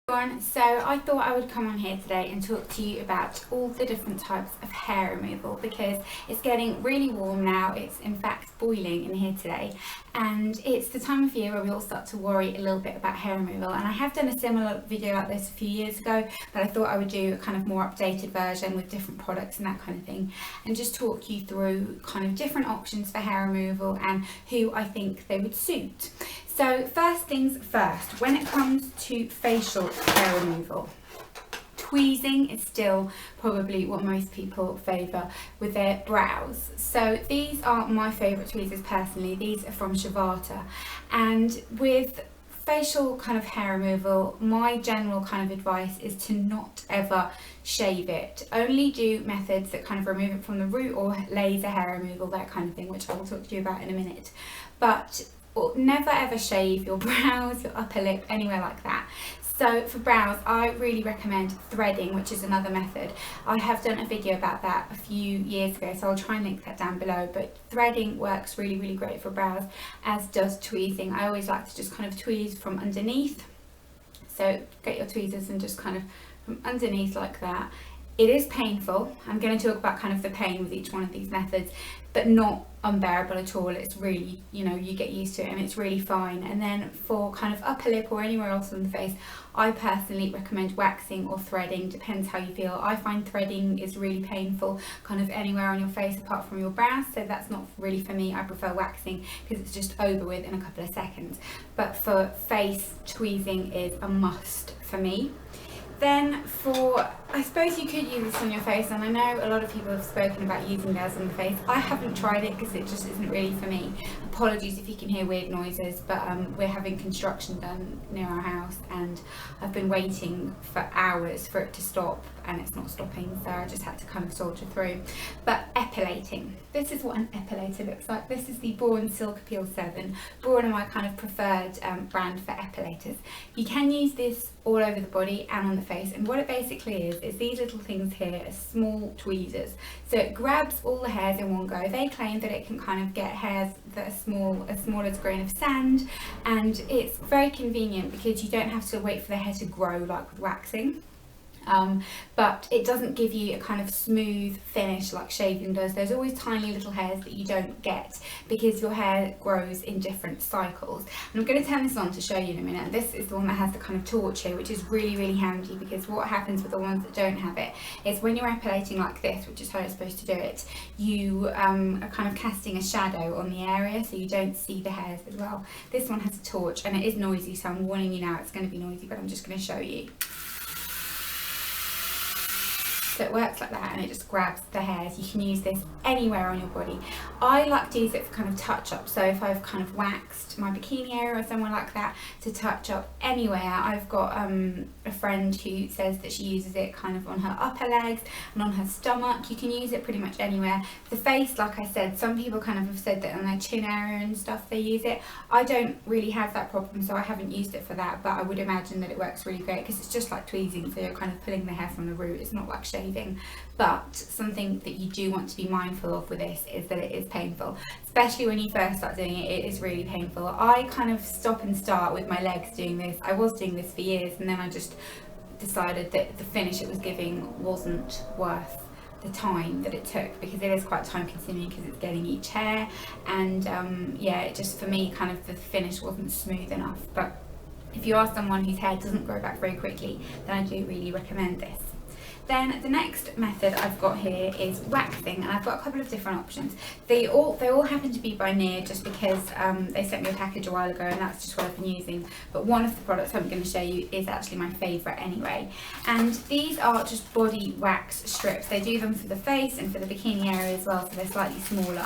Everyone, so I thought I would come on here today and talk to you about all the different types of hair removal because it's getting really warm now. It's in fact boiling in here today, and it's the time of year where we all start to worry a little bit about hair removal. And I have done a similar video like this a few years ago, but I thought I would do a kind of more updated version with different products and that kind of thing, and just talk you through kind of different options for hair removal and who I think they would suit. So first things first, when it comes to facial hair removal, tweezing is still probably what most people favour with their brows. So these are my favourite tweezers personally. These are from Shivata, and with facial kind of hair removal, my general kind of advice is to not ever shave it. Only do methods that kind of remove it from the root, or laser hair removal, that kind of thing, which I will talk to you about in a minute. But never ever shave your brows, your upper lip, anywhere like that. So for brows, I really recommend threading, which is another method. I have done a video about that a few years ago, so I'll try and link that down below. But threading works really great for brows, as does tweezing. I always like to just kind of tweeze from underneath. So get your tweezers and just kind of from underneath like that. It is painful. I'm going to talk about kind of the pain with each one of these methods, but not unbearable at all. It's really, you get used to it and it's really fine. And then for kind of upper lip or anywhere else on the face, I personally recommend waxing or threading, depends how you feel. I find threading is really painful kind of anywhere on your face apart from your brows, so that's not really for me. I prefer waxing because it's just over with in a couple of seconds. But for face, tweezing is a must for me. Then I suppose you could use this on your face, and I know a lot of people have spoken about using theirs on the face. I haven't tried it because it just isn't really for me. Apologies if you can hear weird noises, but we're having construction done near our house and I've been waiting for hours for it to stop and it's not stopping, so I just had to kind of soldier through. But epilating, this is what an epilator looks like. This is the Braun Silk Appeal 7. Braun are my kind of preferred brand for epilators. You can use this all over the body and on the face, and what it basically is these little things here are small tweezers, so it grabs all the hairs in one go. They claim that it can kind of get hairs that are as small as a grain of sand, and it's very convenient because you don't have to wait for the hair to grow like with waxing. But it doesn't give you a kind of smooth finish like shaving does. There's always tiny little hairs that you don't get because your hair grows in different cycles. And I'm going to turn this on to show you in a minute. This is the one that has the kind of torch here, which is really handy, because what happens with the ones that don't have it is when you're epilating like this, which is how you're supposed to do it, you are kind of casting a shadow on the area so you don't see the hairs as well. This one has a torch and it is noisy, so I'm warning you now, it's going to be noisy, but I'm just going to show you. So it works like that and it just grabs the hairs. You can use this anywhere on your body. I like to use it for kind of touch up. So if I've kind of waxed my bikini area or somewhere like that to touch up anywhere. I've got a friend who says that she uses it kind of on her upper legs and on her stomach. You can use it pretty much anywhere. The face, like I said, some people kind of have said that on their chin area and stuff they use it. I don't really have that problem, so I haven't used it for that, but I would imagine that it works really great because it's just like tweezing, so you're kind of pulling the hair from the root. It's not like shaving. But something that you do want to be mindful of with this is that it is painful, especially when you first start doing it. It is really painful. I kind of stop and start with my legs doing this. I was doing this for years, and then I just decided that the finish it was giving wasn't worth the time that it took, because it is quite time consuming because it's getting each hair, and yeah, it just, for me, kind of the finish wasn't smooth enough. But if you are someone whose hair doesn't grow back very quickly, then I do really recommend this. Then the next method I've got here is waxing, and I've got a couple of different options. They all happen to be by Near, just because they sent me a package a while ago and that's just what I've been using. But one of the products I'm going to show you is actually my favourite anyway. And these are just body wax strips. They do them for the face and for the bikini area as well, so they're slightly smaller.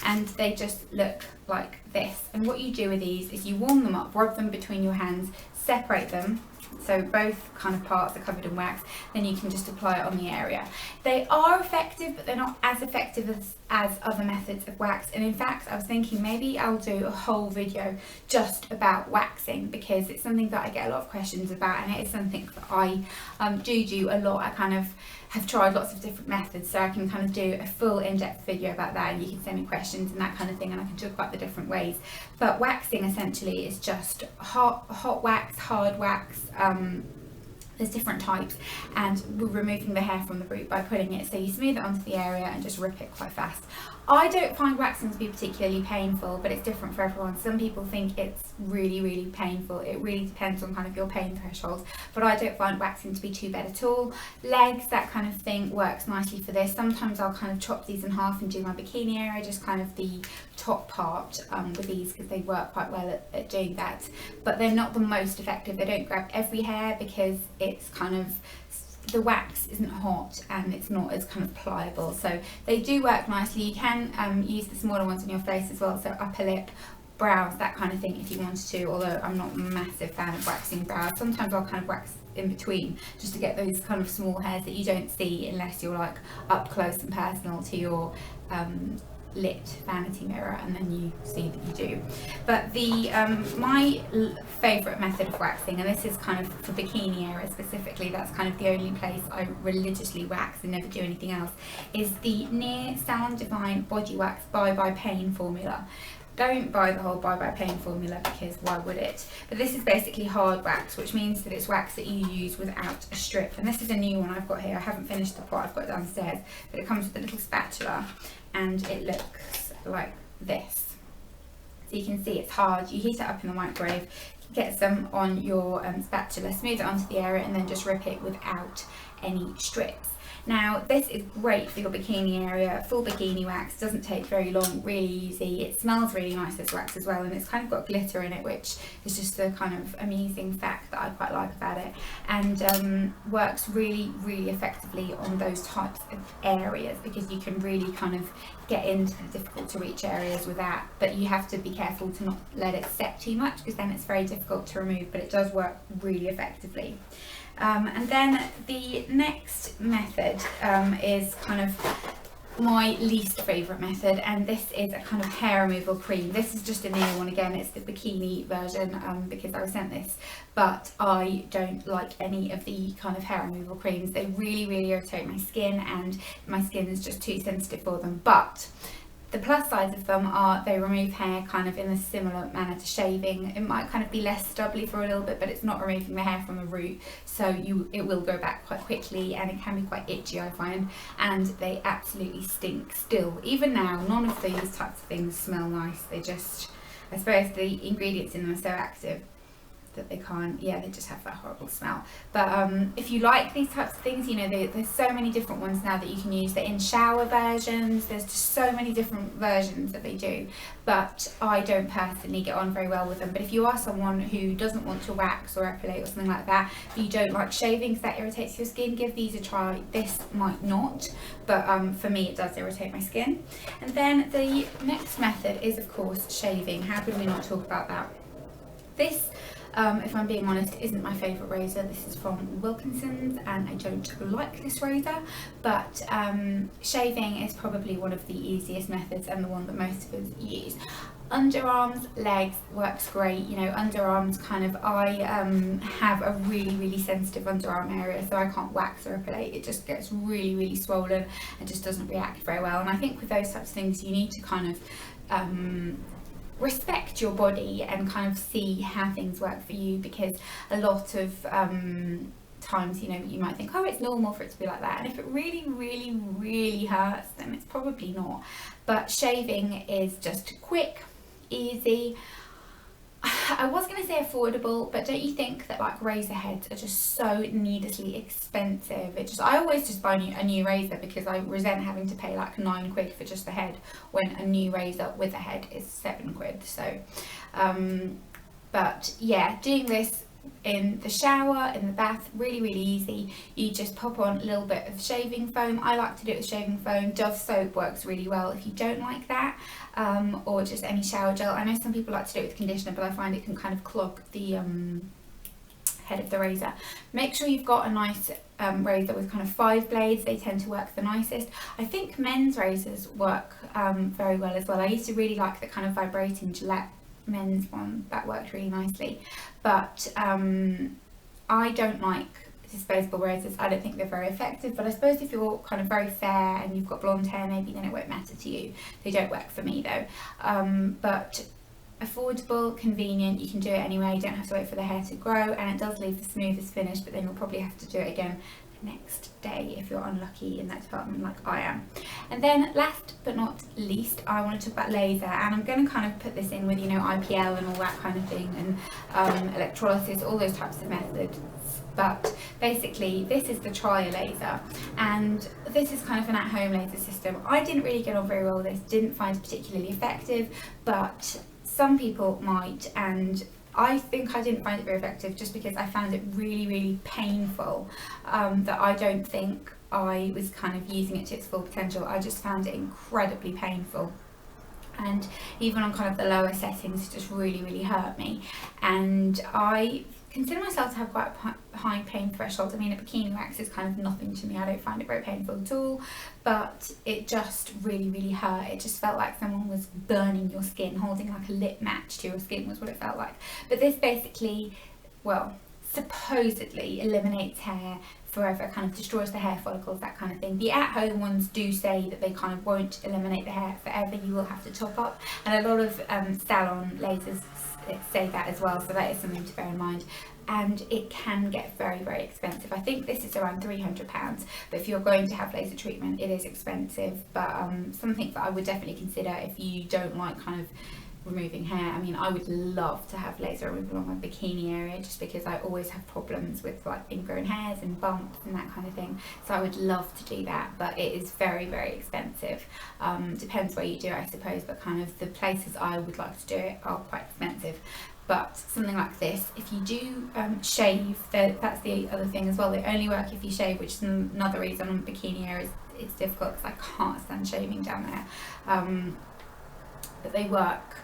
And they just look like this. And what you do with these is you warm them up, rub them between your hands, separate them, so both kind of parts are covered in wax, then you can just apply it on the area. They are effective, but they're not as effective as other methods of wax. And in fact, I was thinking maybe I'll do a whole video just about waxing, because it's something that I get a lot of questions about, and it is something that I do a lot. I kind of have tried lots of different methods, so I can kind of do a full in-depth video about that, and you can send me questions and that kind of thing, and I can talk about the different ways. But waxing essentially is just hot wax, hard wax, There's different types, and we're removing the hair from the root by putting it, so you smooth it onto the area and just rip it quite fast. I don't find waxing to be particularly painful, but it's different for everyone. Some people think it's really painful. It really depends on kind of your pain threshold, but I don't find waxing to be too bad at all. Legs, that kind of thing, works nicely for this. Sometimes I'll kind of chop these in half and do my bikini area, just kind of the top part with these, because they work quite well at doing that, but they're not the most effective. They don't grab every hair because it's kind of, the wax isn't hot and it's not as kind of pliable, so they do work nicely. You can use the smaller ones on your face as well, so upper lip, brows, that kind of thing if you wanted to, although I'm not a massive fan of waxing brows. Sometimes I'll kind of wax in between just to get those kind of small hairs that you don't see unless you're like up close and personal to your lit vanity mirror, and then you see that you do. But the my favourite method of waxing, and this is kind of for bikini area specifically, that's kind of the only place I religiously wax and never do anything else, is the Near Salon Divine Body Wax Bye Pain formula. Don't buy the whole Bye Pain formula, because why would it? But this is basically hard wax, which means that it's wax that you use without a strip. And this is a new one I've got here. I haven't finished the pot, I've got it downstairs, but it comes with a little spatula and it looks like this. So you can see it's hard. You heat it up in the microwave, get some on your spatula, smooth it onto the area, and then just rip it without any strips. Now this is great for your bikini area, full bikini wax, doesn't take very long, really easy. It smells really nice, this wax as well, and it's kind of got glitter in it, which is just a kind of amusing fact that I quite like about it, and works really effectively on those types of areas, because you can really kind of get into the difficult to reach areas with that, but you have to be careful to not let it set too much, because then it's very difficult to remove, but it does work really effectively. And then the next method is kind of my least favourite method, and this is a kind of hair removal cream. This is just a new one again, it's the bikini version, because I was sent this, but I don't like any of the kind of hair removal creams. They really irritate my skin, and my skin is just too sensitive for them. But the plus sides of them are they remove hair kind of in a similar manner to shaving. It might kind of be less stubbly for a little bit, but it's not removing the hair from the root, so it will go back quite quickly, and it can be quite itchy, I find, and they absolutely stink still. Even now, none of these types of things smell nice. They just, I suppose the ingredients in them are so active that they can't, yeah, they just have that horrible smell. But if you like these types of things, you know, there's so many different ones now that you can use. They're in shower versions, there's just so many different versions that they do, but I don't personally get on very well with them. But if you are someone who doesn't want to wax or epilate or something like that, but you don't like shaving because that irritates your skin, give these a try. This might not, but for me it does irritate my skin. And then the next method is of course shaving. How could we not talk about that? This, if I'm being honest, isn't my favourite razor. This is from Wilkinson's, and I don't like this razor, but shaving is probably one of the easiest methods and the one that most of us use. Underarms, legs works great. You know, underarms kind of, I have a really sensitive underarm area, so I can't wax or epilate. It just gets really swollen and just doesn't react very well. And I think with those types of things you need to kind of respect your body and kind of see how things work for you, because a lot of times, you know, you might think, oh, it's normal for it to be like that, and if it really hurts, then it's probably not. But shaving is just quick, easy. I was going to say affordable, but don't you think that like razor heads are just so needlessly expensive? I always just buy a new razor, because I resent having to pay like £9 for just the head when a new razor with a head is £7. So but yeah, doing this in the shower, in the bath, really easy. You just pop on a little bit of shaving foam. I like to do it with shaving foam. Dove soap works really well if you don't like that, or just any shower gel. I know some people like to do it with conditioner, but I find it can kind of clog the head of the razor. Make sure you've got a nice razor with kind of 5 blades. They tend to work the nicest. I think men's razors work very well as well. I used to really like the kind of vibrating Gillette men's one, that worked really nicely, but I don't like disposable razors. I don't think they're very effective, but I suppose if you're kind of very fair and you've got blonde hair, maybe then it won't matter to you. They don't work for me though. But affordable, convenient, you can do it anyway, you don't have to wait for the hair to grow, and it does leave the smoothest finish, but then you'll probably have to do it again the next day if you're unlucky in that department like I am. And then last but not least, I want to talk about laser, and I'm going to kind of put this in with, you know, IPL and all that kind of thing, and electrolysis, all those types of methods. But basically this is the Tria Laser, and this is kind of an at-home laser system. I didn't really get on very well with this, didn't find it particularly effective, but some people might, and I think I didn't find it very effective just because I found it really painful, that I don't think I was kind of using it to its full potential. I just found it incredibly painful, and even on kind of the lower settings it just really hurt me. And I consider myself to have quite a high pain threshold. I mean, a bikini wax is kind of nothing to me, I don't find it very painful at all, but it just really hurt. It just felt like someone was burning your skin, holding like a lit match to your skin was what it felt like. But this basically, well, supposedly eliminates hair forever, kind of destroys the hair follicles, that kind of thing. The at-home ones do say that they kind of won't eliminate the hair forever, you will have to top up, and a lot of salon lasers say that as well, so that is something to bear in mind. And it can get very expensive. I think this is around £300, but if you're going to have laser treatment it is expensive, but something that I would definitely consider if you don't like kind of removing hair. I mean, I would love to have laser removal on my bikini area just because I always have problems with like ingrown hairs and bumps and that kind of thing, so I would love to do that, but it is very expensive. Depends where you do it, I suppose, but kind of the places I would like to do it are quite expensive. But something like this, if you do shave, that's the other thing as well, they only work if you shave, which is another reason on bikini areas it's difficult because I can't stand shaving down there. But they work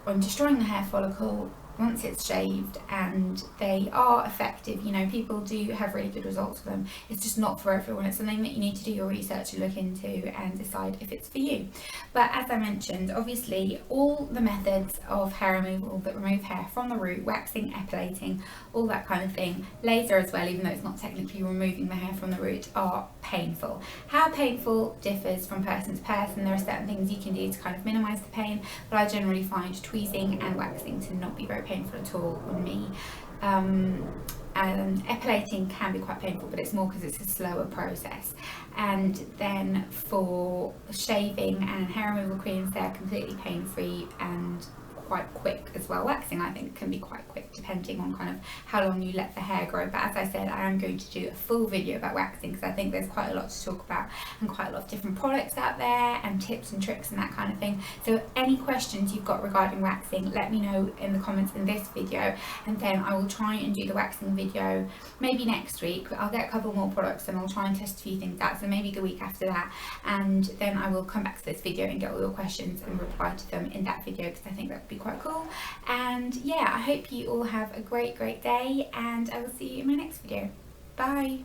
on destroying the hair follicle once it's shaved, and they are effective. You know, people do have really good results with them. It's just not for everyone. It's something that you need to do your research and look into and decide if it's for you. But as I mentioned, obviously all the methods of hair removal that remove hair from the root, waxing, epilating, all that kind of thing, laser as well, even though it's not technically removing the hair from the root, are painful. How painful differs from person to person. There are certain things you can do to kind of minimize the pain, but I generally find tweezing and waxing to not be very painful at all on me. And epilating can be quite painful, but it's more because it's a slower process. And then for shaving and hair removal creams, they're completely pain-free and quite quick as well. Waxing, I think, can be quite quick depending on kind of how long you let the hair grow, but as I said, I am going to do a full video about waxing because I think there's quite a lot to talk about and quite a lot of different products out there and tips and tricks and that kind of thing. So any questions you've got regarding waxing, let me know in the comments in this video, and then I will try and do the waxing video maybe next week. I'll get a couple more products and I'll try and test a few things out, so maybe the week after that, and then I will come back to this video and get all your questions and reply to them in that video because I think that would be quite cool. And yeah, I hope you all have a great day, and I will see you in my next video. Bye.